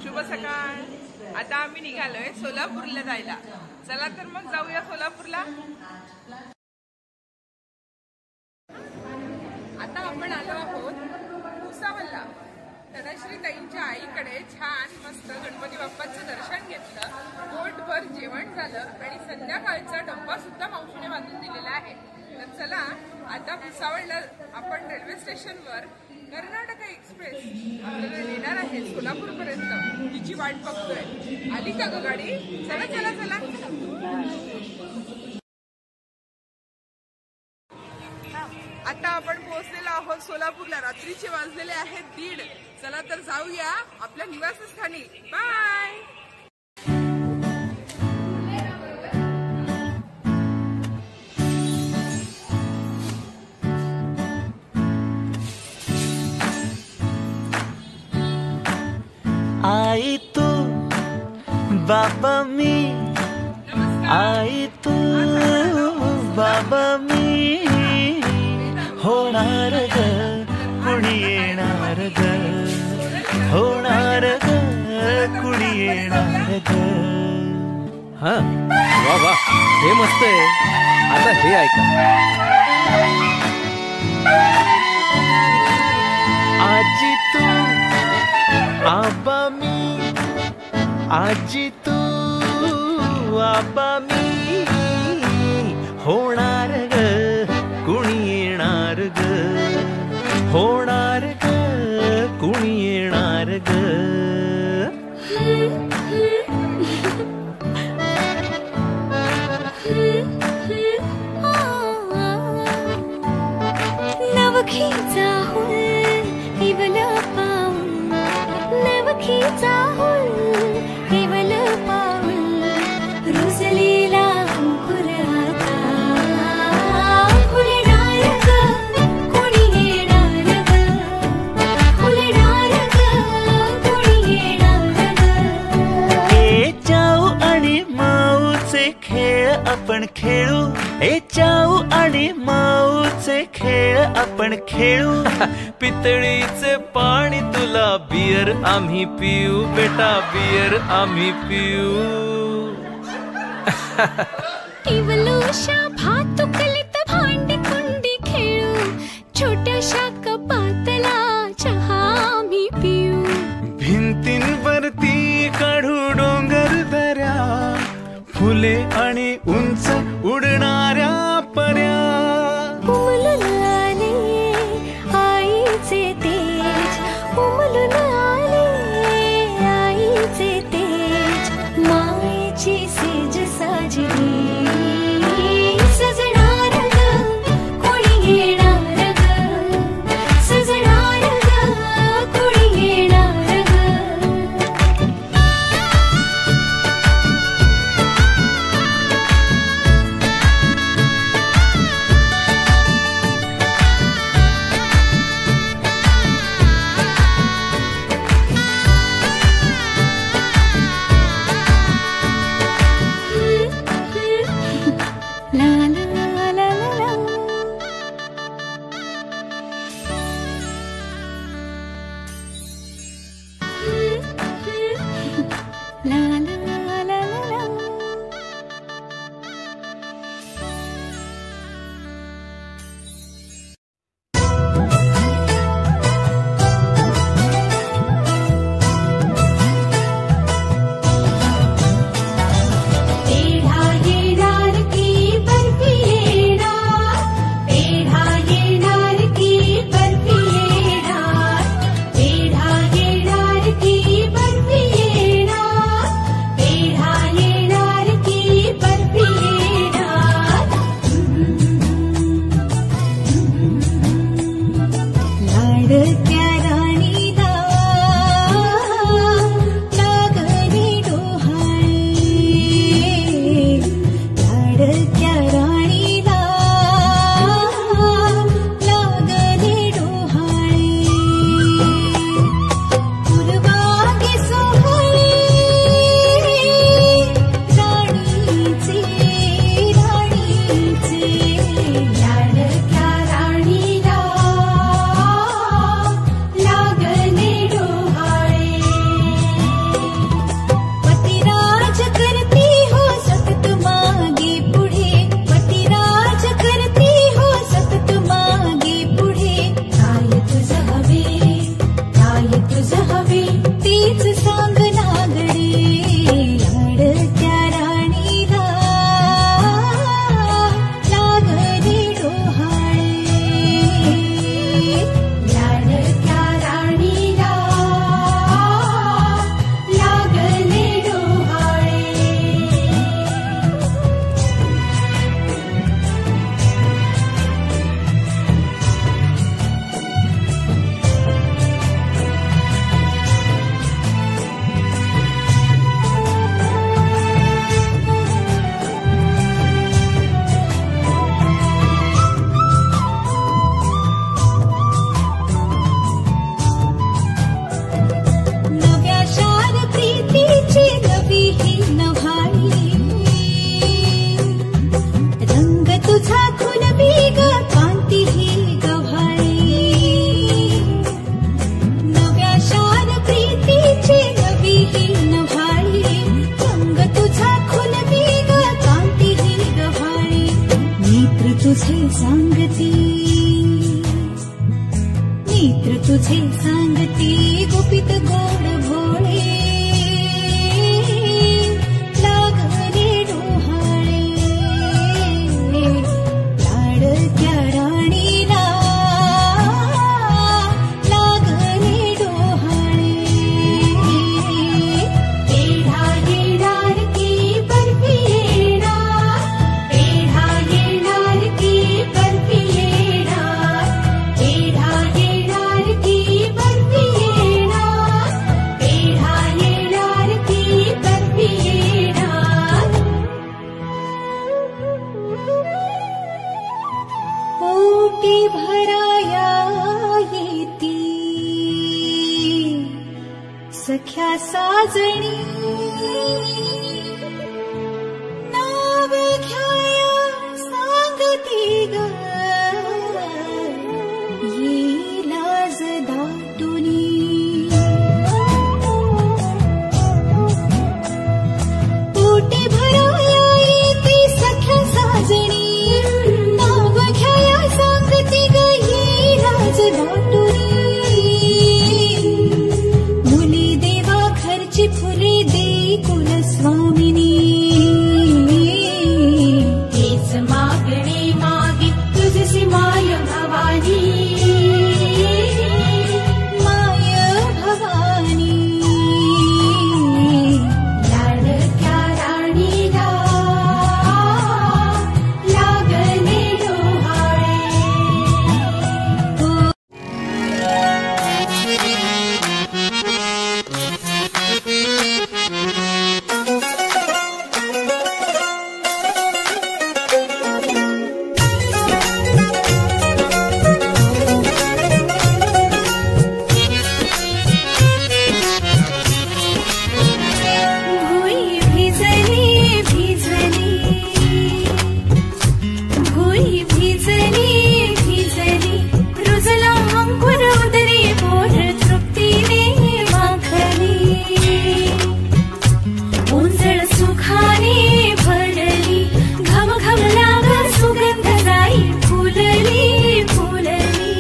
शुभ सकाळ. आता आम्ही निघालोय सोलापूरला जायला. चला तर मग जाऊया सोलापूरला. आता आपण आलो आहोत भुसावळला. धनश्री ताईंच्या आईकडे छान मस्त गणपती बाप्पाचं दर्शन घेतलं, पोटभर जेवण झालं आणि संध्याकाळचा डब्बा सुद्धा मावशीने बांधून दिलेला आहे. तर चला आता भुसावळला आपण रेल्वे स्टेशनवर कर्नाटक एक्सप्रेस आपल्याला नेणार आहे सोलापूर पर्यंत. तिची वाट बघतोय. आली का ग गाडी? चला चला चला. आता आपण पोहोचलेलो आहोत सोलापूरला. रात्रीचे वाजलेले आहेत 1:30. चला तर जाऊया आपल्या निवासस्थानी. बाय. आई तू बाबा मी, आई तू बाबा मी, होणार ग कुणी येणार ग, होणार ग कुणी येणार ग. हा वा वा, हे मस्त आहे. आता हे ऐका. आजी तू आबा मी, आजी तू आबा मी, होणार ग कुणी येणार ग, होणार ग कुणी येणार ग. नवखीचा हुल केवल पाऊल, नवखीचा हुल केवल पाऊल, रुजलेला अंकुर आता फुलणार ग कोणी येणार ग, फुलणार ग कोणी येणार ग. ए चाऊ आणि माऊचे खेळ आपण खेळू, ए चाऊ आणि माऊचे खेळ आपण खेळू. पितळीचे पाणी तुला, बियर आम्ही पिऊ बेटा, बियर आम्ही पिऊ. केवलोशा भातुकलीत भांडी कुंडी खेळू, छोट्याशा कपातला चहा आम्ही पिऊ. भिंतींवरती काढू डोंगर दऱ्या, फुले आणि उंच उडणाऱ्या पर्या. उमलून आले आईचे तेज, उमलून आले आईचे तेज, मायेची सेज साजली सजणार सांगती, नेत्र तुझे सांगती, गुपित गोड भोळे लागले डोहाळे, लाडक्या राणीला लागले डोहाळे. पेढा येणार की बर्फी येणार, पेढा येणार की बर्फी येणार, पेढा येणार की बर्फी येणार, पेढा येणार की बर्फी येणार. पोटी भराया येती सख्या साजणी, नाव घ्याया सांगती ग ये लाज दाटुनी. पोटी भराया येती सख्या साजणी, नाव घ्याया सांगती ग ये लाज दाटुनी. मुली देवा घरची फुले दे कुलस्वामिनी, हेच मागणे मागे तुझसी माय भवानी, माय भवानी. लाडक्या राणीला लागले डोहाळे. भुई भिजली भिजली, भुई भिजली भिजली, रुजला अंकुर उदरी, पोट तृप्तीने माखली. उंजळ सुखाने भरली, घम घम लाग सुगंध जाई, फुलली फुलली.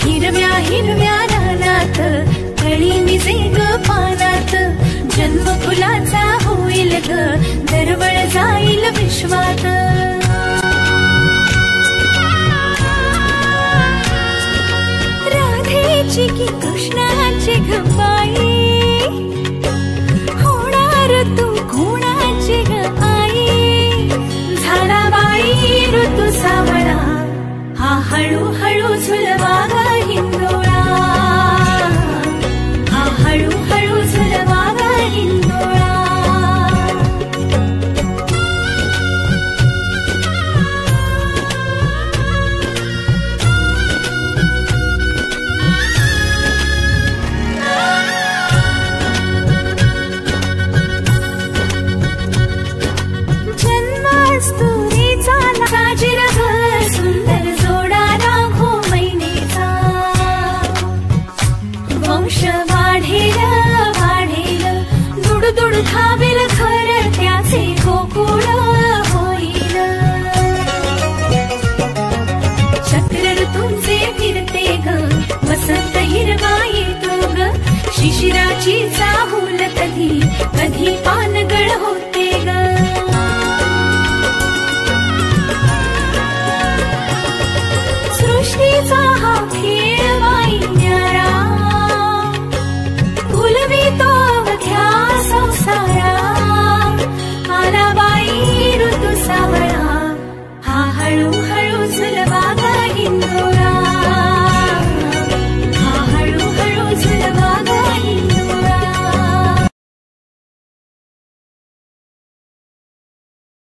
हिरव्या हिरव्या रानात कळी मिजे ग पानात, जन्म फुलाचा होईल ग, दरवळ जाईल विश्वात. राधेची की कृष्णाची ग बाई, होणार तू कोणाची ग आई. झाला बाई ऋतू सावळा, हा हळूहळू झुलवा ग हिंदोळा, हा हळूहळू झुलवा ग हिंदोळा. जन्मास्तुरीचा साजिर ग, सुंदर जोडा राघो मैनेचा. वंश वाढेल वाढेल, दुड दुड धावेल घर, त्याचे गोकुळ होईल. चक्र ऋतूंचे फिरते ग, वसंत हिरवा येतो ग, शिशिराची चाहूल कधी कधी पानगळ होते